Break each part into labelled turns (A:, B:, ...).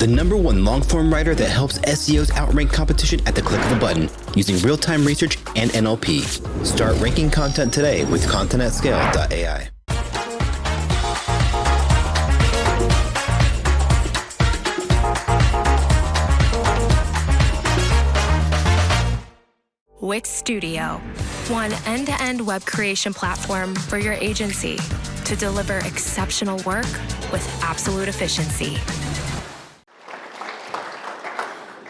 A: the #1 long-form writer that helps SEOs outrank competition at the click of a button using real-time research and NLP. Start ranking content today with content@scale.ai.
B: Wix Studio, one end-to-end web creation platform for your agency to deliver exceptional work with absolute efficiency.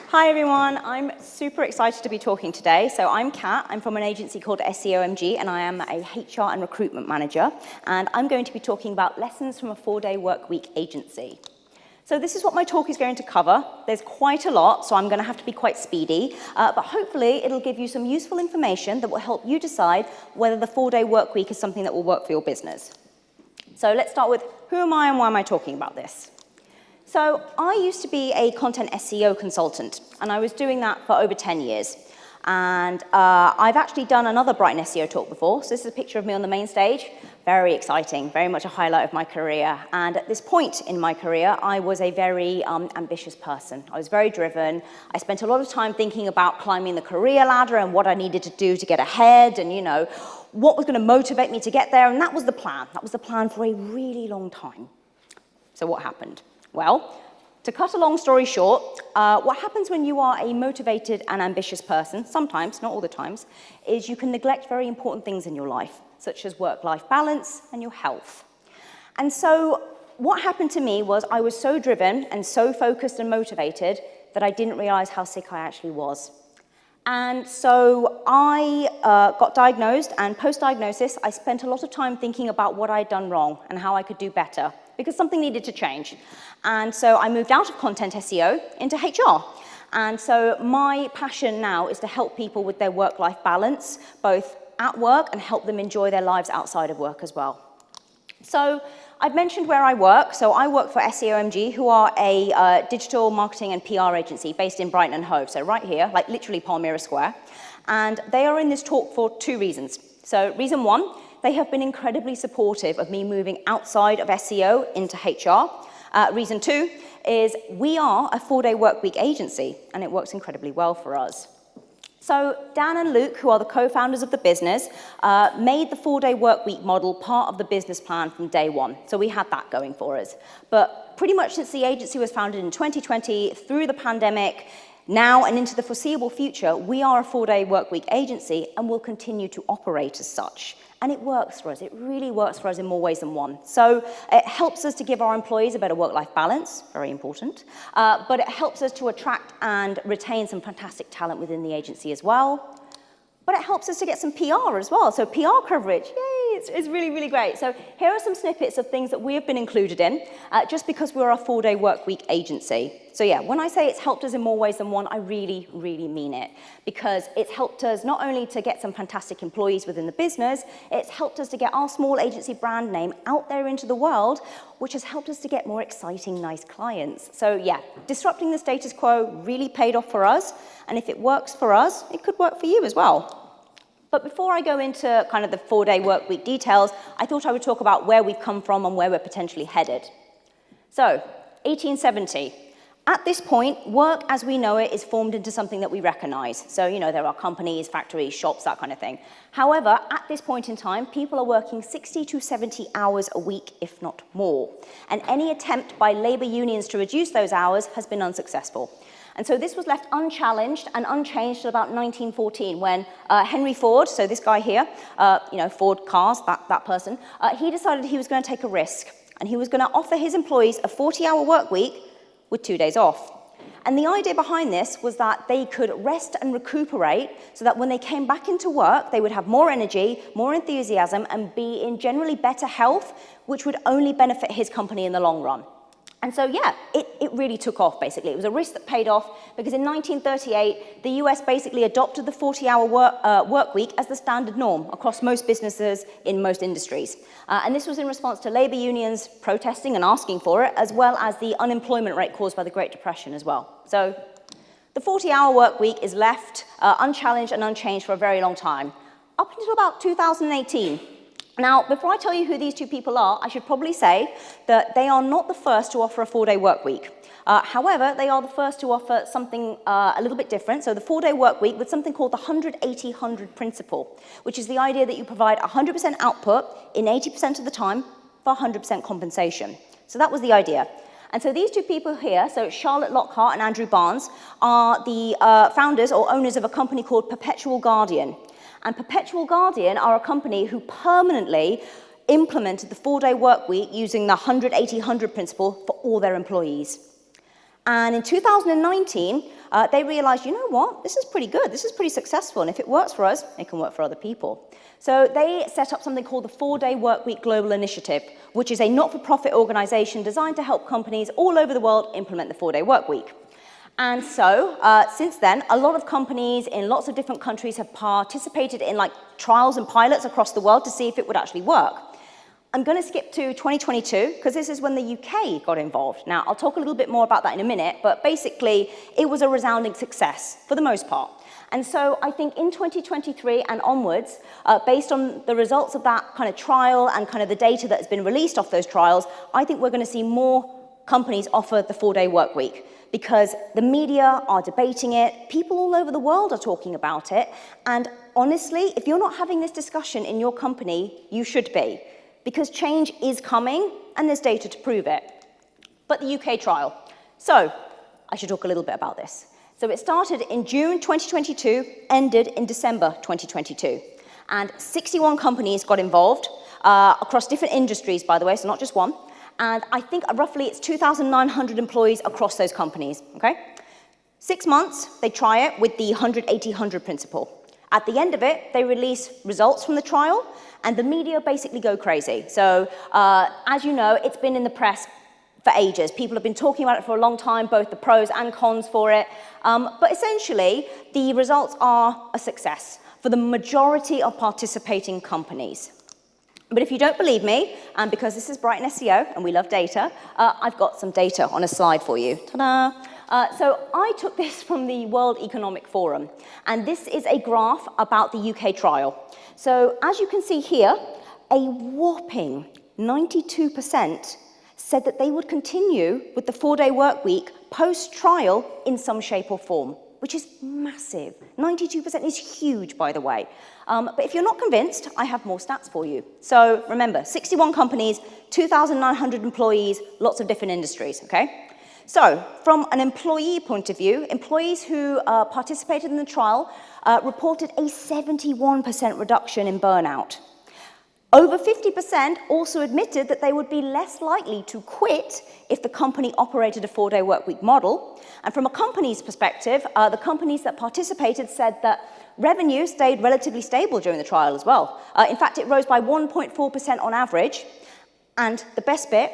C: Hi everyone, I'm super excited to be talking today. So I'm Kat, I'm from an agency called SEOMG and I am a HR and recruitment manager. And I'm going to be talking about lessons from a 4-day work week agency. So this is what my talk is going to cover. There's quite a lot, so I'm going to have to be quite speedy. But hopefully it'll give you some useful information that will help you decide whether the 4-day work week is something that will work for your business. So let's start with who am I and why am I talking about this? So I used to be a content SEO consultant, and I was doing that for over 10 years. And I've actually done another Brighton SEO talk before. So this is a picture of me on the main stage. Very exciting, very much a highlight of my career. And at this point in my career, I was a very ambitious person. I was very driven. I spent a lot of time thinking about climbing the career ladder and what I needed to do to get ahead and, you know, what was going to motivate me to get there. And that was the plan. That was the plan for a really long time. So what happened? Well, to cut a long story short, what happens when you are a motivated and ambitious person, sometimes, not all the times, is you can neglect very important things in your life, such as work-life balance and your health. And so what happened to me was I was so driven and so focused and motivated that I didn't realize how sick I actually was. And so I got diagnosed, and post-diagnosis, I spent a lot of time thinking about what I'd done wrong and how I could do better, because something needed to change. And so I moved out of content SEO into HR. And so my passion now is to help people with their work-life balance, both at work and help them enjoy their lives outside of work as well. So I've mentioned where I work. So I work for SEOMG, who are a digital marketing and PR agency based in Brighton and Hove. So right here, like literally Palmyra Square. And they are in this talk for 2 reasons. So reason 1, they have been incredibly supportive of me moving outside of SEO into HR. Reason 2 is we are a 4-day work week agency, and it works incredibly well for us. So Dan and Luke, who are the co-founders of the business, made the 4-day work week model part of the business plan from day 1. So we had that going for us. But pretty much since the agency was founded in 2020, through the pandemic, now and into the foreseeable future, we are a 4-day work week agency and will continue to operate as such. And it works for us. It really works for us in more ways than one. So it helps us to give our employees a better work-life balance, very important, but it helps us to attract and retain some fantastic talent within the agency as well. But it helps us to get some PR as well. So PR coverage, yay, it's really, really great. So here are some snippets of things that we have been included in, just because we're a 4-day work week agency. So yeah, when I say it's helped us in more ways than one, I really, really mean it. Because it's helped us not only to get some fantastic employees within the business, it's helped us to get our small agency brand name out there into the world, which has helped us to get more exciting, nice clients. So yeah, disrupting the status quo really paid off for us. And if it works for us, it could work for you as well. But before I go into kind of the 4-day work week details, I thought I would talk about where we've come from and where we're potentially headed. So, 1870. At this point, work as we know it is formed into something that we recognize. So, you know, there are companies, factories, shops, that kind of thing. However, at this point in time, people are working 60 to 70 hours a week, if not more. And any attempt by labor unions to reduce those hours has been unsuccessful. And so this was left unchallenged and unchanged till about 1914 when Henry Ford, so this guy here, you know, Ford cars, that person, he decided he was going to take a risk. And he was going to offer his employees a 40-hour work week with 2 days off. And the idea behind this was that they could rest and recuperate so that when they came back into work, they would have more energy, more enthusiasm, and be in generally better health, which would only benefit his company in the long run. And so, yeah, it really took off, basically. It was a risk that paid off because in 1938, the US basically adopted the 40-hour work week as the standard norm across most businesses in most industries. And this was in response to labor unions protesting and asking for it, as well as the unemployment rate caused by the Great Depression as well. So the 40-hour work week is left unchallenged and unchanged for a very long time, up until about 2018. Now, before I tell you who these two people are, I should probably say that they are not the first to offer a 4-day work week. However, they are the first to offer something a little bit different. So the 4-day work week with something called the 100-80-100 principle, which is the idea that you provide 100% output in 80% of the time for 100% compensation. So that was the idea. And so these two people here, so Charlotte Lockhart and Andrew Barnes, are the founders or owners of a company called Perpetual Guardian. And Perpetual Guardian are a company who permanently implemented the 4-day work week using the 100-80-100 principle for all their employees. And in 2019, they realized, you know what, this is pretty good, this is pretty successful, and if it works for us, it can work for other people. So they set up something called the 4-day work week global initiative, which is a not-for-profit organization designed to help companies all over the world implement the 4-day work week. And so, since then, a lot of companies in lots of different countries have participated in trials and pilots across the world to see if it would actually work. I'm going to skip to 2022 because this is when the UK got involved. Now, I'll talk a little bit more about that in a minute, but basically, it was a resounding success for the most part. And so I think in 2023 and onwards, based on the results of that kind of trial and kind of the data that has been released off those trials, I think we're going to see more companies offer the 4-day work week because the media are debating it, people all over the world are talking about it, and honestly, if you're not having this discussion in your company, you should be, because change is coming and there's data to prove it. But the UK trial. So, I should talk a little bit about this. So it started in June 2022, ended in December 2022. And 61 companies got involved across different industries, by the way, so not just one. And I think roughly it's 2,900 employees across those companies, okay? 6 months, they try it with the 100-80-100 principle. At the end of it, they release results from the trial, and the media basically go crazy. So, as you know, it's been in the press for ages. People have been talking about it for a long time, both the pros and cons for it. But essentially, the results are a success for the majority of participating companies. But if you don't believe me, and because this is Brighton SEO and we love data, I've got some data on a slide for you. Ta-da! So I took this from the World Economic Forum, and this is a graph about the UK trial. So as you can see here, a whopping 92% said that they would continue with the 4-day work week post-trial in some shape or form, which is massive. 92% is huge, by the way. But if you're not convinced, I have more stats for you. So remember, 61 companies, 2,900 employees, lots of different industries, okay? So from an employee point of view, employees who participated in the trial reported a 71% reduction in burnout. Over 50% also admitted that they would be less likely to quit if the company operated a 4-day workweek model. And from a company's perspective, the companies that participated said that revenue stayed relatively stable during the trial as well. In fact, it rose by 1.4% on average. And the best bit,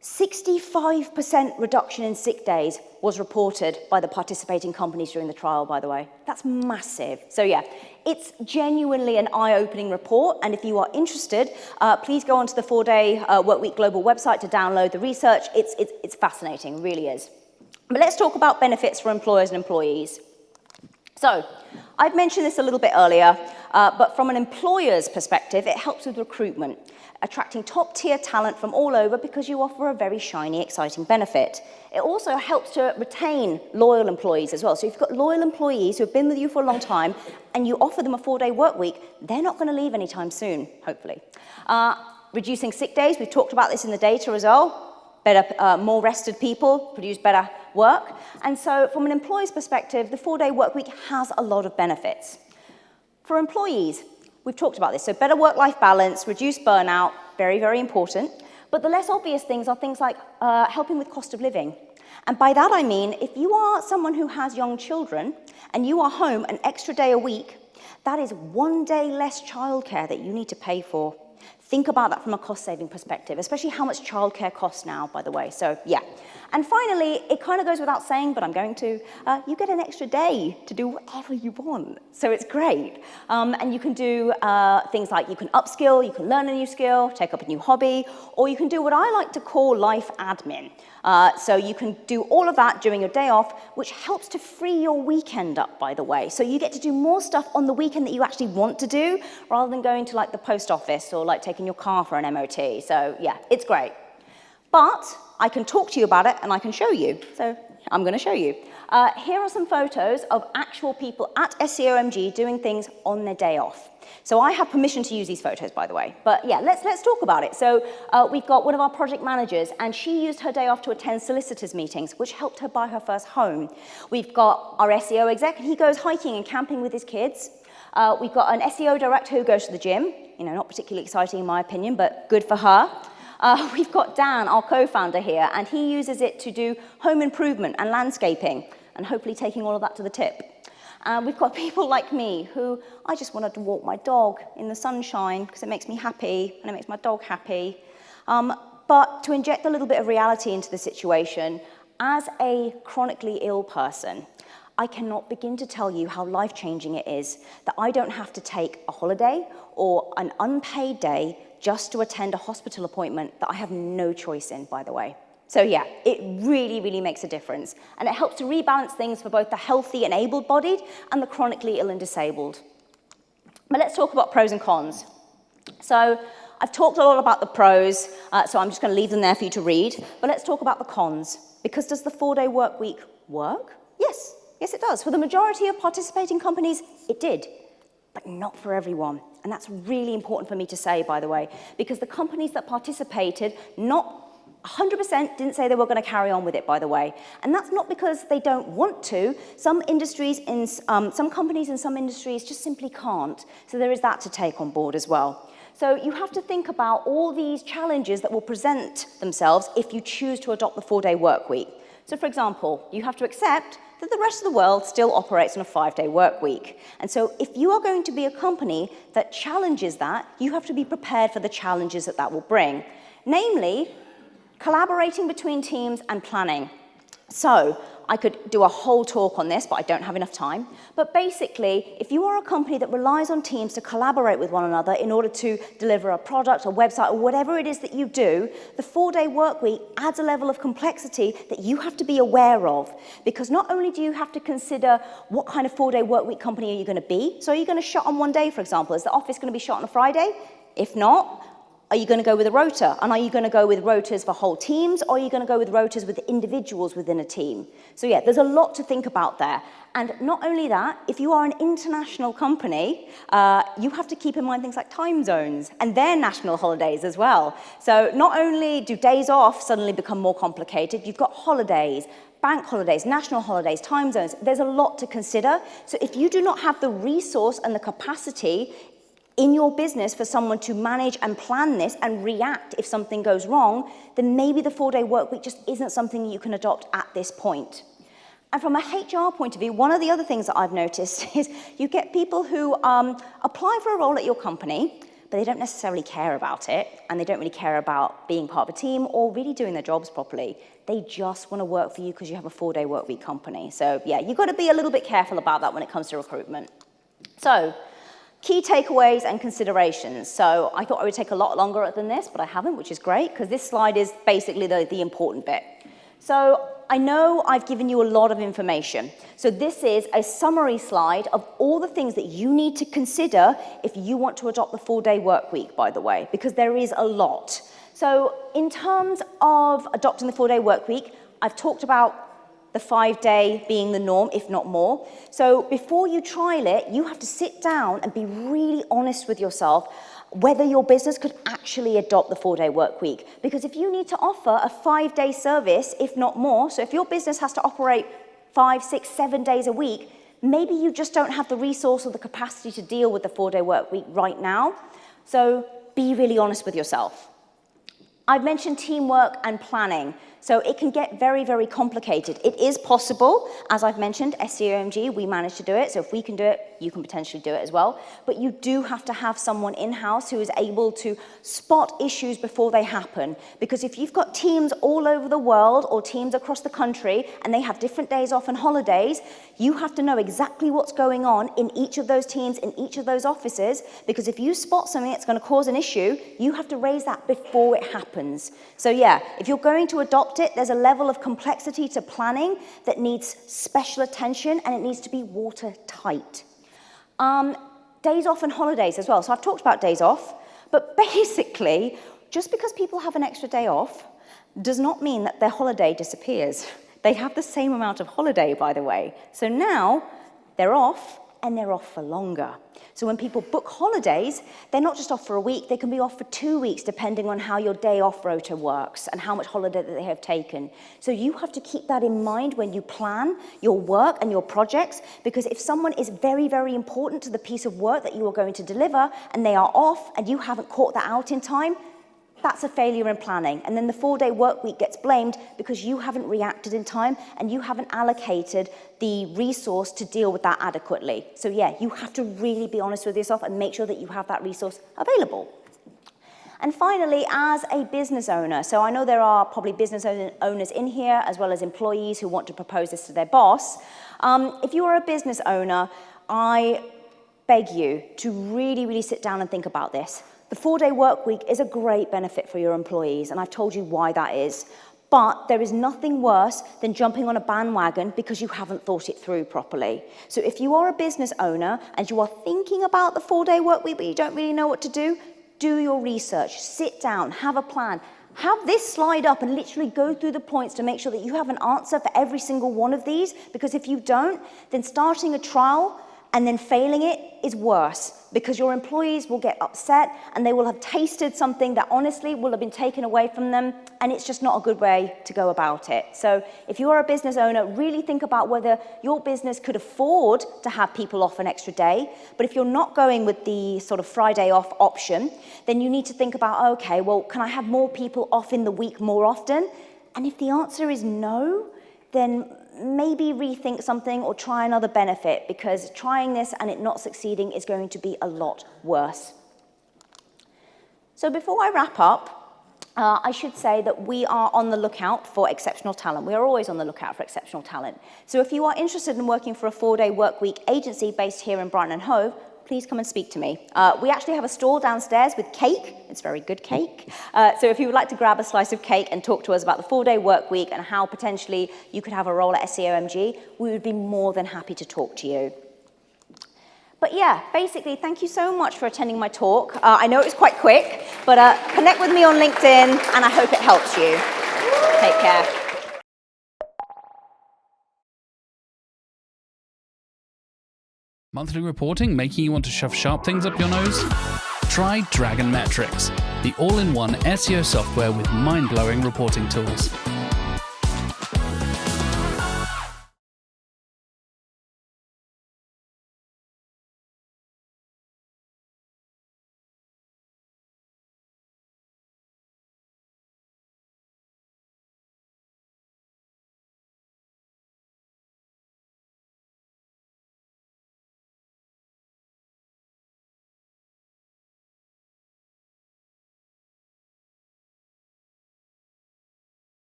C: 65% reduction in sick days was reported by the participating companies during the trial, by the way. That's massive. So yeah, it's genuinely an eye-opening report, and if you are interested, please go onto the 4-day Workweek Global website to download the research. It's fascinating, really is. But let's talk about benefits for employers and employees. So, I've mentioned this a little bit earlier, but from an employer's perspective, it helps with recruitment, attracting top-tier talent from all over because you offer a very shiny, exciting benefit. It also helps to retain loyal employees as well. So if you've got loyal employees who have been with you for a long time and you offer them a 4-day work week, they're not going to leave anytime soon, hopefully. Reducing sick days, we've talked about this in the data as well. Better, more rested people produce better work. And so from an employer's perspective, the 4-day work week has a lot of benefits. For employees, we've talked about this. So better work-life balance, reduced burnout, very, very important. But the less obvious things are things like helping with cost of living. And by that I mean, if you are someone who has young children and you are home an extra day a week, that is 1 day less childcare that you need to pay for. Think about that from a cost-saving perspective, especially how much childcare costs now, by the way. So, yeah. And finally, it kind of goes without saying, but I'm going to, you get an extra day to do whatever you want. So it's great. And you can do things like you can upskill, you can learn a new skill, take up a new hobby, or you can do what I like to call life admin. So you can do all of that during your day off, which helps to free your weekend up, by the way. So you get to do more stuff on the weekend that you actually want to do, rather than going to like the post office or like taking your car for an MOT. So yeah, it's great. But I can talk to you about it and I can show you. So I'm going to show you. Here are some photos of actual people at SEOMG doing things on their day off. So I have permission to use these photos, by the way. But yeah, let's talk about it. So we've got one of our project managers, and she used her day off to attend solicitors meetings, which helped her buy her first home. We've got our SEO exec, and he goes hiking and camping with his kids. We've got an SEO director who goes to the gym. You know, not particularly exciting in my opinion, but good for her. We've got Dan, our co-founder here, and he uses it to do home improvement and landscaping, and hopefully taking all of that to the tip. We've got people like me who I just wanted to walk my dog in the sunshine because it makes me happy and it makes my dog happy. But to inject a little bit of reality into the situation, as a chronically ill person, I cannot begin to tell you how life-changing it is that I don't have to take a holiday or an unpaid day just to attend a hospital appointment that I have no choice in, by the way. So yeah, it really, really makes a difference. And it helps to rebalance things for both the healthy and able-bodied and the chronically ill and disabled. But let's talk about pros and cons. So I've talked a lot about the pros, so I'm just going to leave them there for you to read. But let's talk about the cons. Because does the 4-day work week work? Yes. Yes, it does. For the majority of participating companies, it did. But not for everyone. And that's really important for me to say, by the way, because the companies that participated, not 100% didn't say they were going to carry on with it, by the way. And that's not because they don't want to. Some industries, some companies in some industries just simply can't. So there is that to take on board as well. So you have to think about all these challenges that will present themselves if you choose to adopt the 4-day work week. So for example, you have to accept that the rest of the world still operates on a 5-day work week. And so if you are going to be a company that challenges that, you have to be prepared for the challenges that that will bring. Namely, collaborating between teams and planning. So I could do a whole talk on this, but I don't have enough time. But basically, if you are a company that relies on teams to collaborate with one another in order to deliver a product, a website, or whatever it is that you do, the 4-day work week adds a level of complexity that you have to be aware of. Because not only do you have to consider what kind of 4-day work week company are you going to be. So are you going to shut on one day, for example? Is the office going to be shut on a Friday? If not, are you going to go with a rota? And are you going to go with rotas for whole teams, or are you going to go with rotas with individuals within a team? So yeah, there's a lot to think about there. And not only that, if you are an international company, you have to keep in mind things like time zones and their national holidays as well. So not only do days off suddenly become more complicated, you've got holidays, bank holidays, national holidays, time zones. There's a lot to consider. So if you do not have the resource and the capacity in your business for someone to manage and plan this and react if something goes wrong, then maybe the 4-day work week just isn't something you can adopt at this point. And from a HR point of view, one of the other things that I've noticed is you get people who apply for a role at your company, but they don't necessarily care about it, and they don't really care about being part of a team or really doing their jobs properly. They just want to work for you because you have a 4-day work week company. So yeah, you've got to be a little bit careful about that when it comes to recruitment. So, key takeaways and considerations. So I thought I would take a lot longer than this, but I haven't, which is great, because this slide is basically the important bit. So I know I've given you a lot of information. So this is a summary slide of all the things that you need to consider if you want to adopt the 4-day work week, by the way, because there is a lot. So in terms of adopting the 4-day work week, I've talked about the 5-day being the norm, if not more. So before you trial it, you have to sit down and be really honest with yourself whether your business could actually adopt the 4-day work week. Because if you need to offer a 5-day service, if not more, so if your business has to operate 5, 6, 7 days a week, maybe you just don't have the resource or the capacity to deal with the 4-day work week right now. So be really honest with yourself. I've mentioned teamwork and planning. So it can get very, very complicated. It is possible, as I've mentioned, SEOMG, we managed to do it. So if we can do it, you can potentially do it as well. But you do have to have someone in-house who is able to spot issues before they happen. Because if you've got teams all over the world or teams across the country and they have different days off and holidays, you have to know exactly what's going on in each of those teams, in each of those offices, because if you spot something that's going to cause an issue, you have to raise that before it happens. So yeah, if you're going to adopt it, there's a level of complexity to planning that needs special attention, and it needs to be watertight. Days off and holidays as well. So I've talked about days off, but basically, just because people have an extra day off does not mean that their holiday disappears. They have the same amount of holiday, by the way. So now they're off, and they're off for longer. So when people book holidays, they're not just off for a week, they can be off for 2 weeks, depending on how your day off rota works and how much holiday that they have taken. So you have to keep that in mind when you plan your work and your projects, because if someone is very, very important to the piece of work that you are going to deliver and they are off and you haven't caught that out in time, that's a failure in planning. And then the 4-day work week gets blamed because you haven't reacted in time and you haven't allocated the resource to deal with that adequately. So yeah, you have to really be honest with yourself and make sure that you have that resource available. And finally, as a business owner, so I know there are probably business owners in here as well as employees who want to propose this to their boss. If you are a business owner, I beg you to really, really sit down and think about this. The 4-day work week is a great benefit for your employees, and I've told you why that is. But there is nothing worse than jumping on a bandwagon because you haven't thought it through properly. So if you are a business owner and you are thinking about the 4-day work week but you don't really know what to do your research, sit down, have a plan. Have this slide up and literally go through the points to make sure that you have an answer for every single one of these, because if you don't, then starting a trial and then failing it is worse, because your employees will get upset and they will have tasted something that honestly will have been taken away from them, and it's just not a good way to go about it. So if you are a business owner, really think about whether your business could afford to have people off an extra day. But if you're not going with the sort of Friday off option, then you need to think about, okay, well, can I have more people off in the week more often? And if the answer is no, then maybe rethink something or try another benefit, because trying this and it not succeeding is going to be a lot worse. So before I wrap up, I should say that we are on the lookout for exceptional talent. We are always on the lookout for exceptional talent. So if you are interested in working for a 4-day work week agency based here in Brighton and Hove, please come and speak to me. We actually have a stall downstairs with cake. It's very good cake. So if you would like to grab a slice of cake and talk to us about the 4-day work week and how potentially you could have a role at SEOMG, we would be more than happy to talk to you. But yeah, basically, thank you so much for attending my talk. I know it was quite quick, but connect with me on LinkedIn, and I hope it helps you. Take care.
D: Monthly reporting making you want to shove sharp things up your nose? Try Dragon Metrics, the all-in-one SEO software with mind-blowing reporting tools.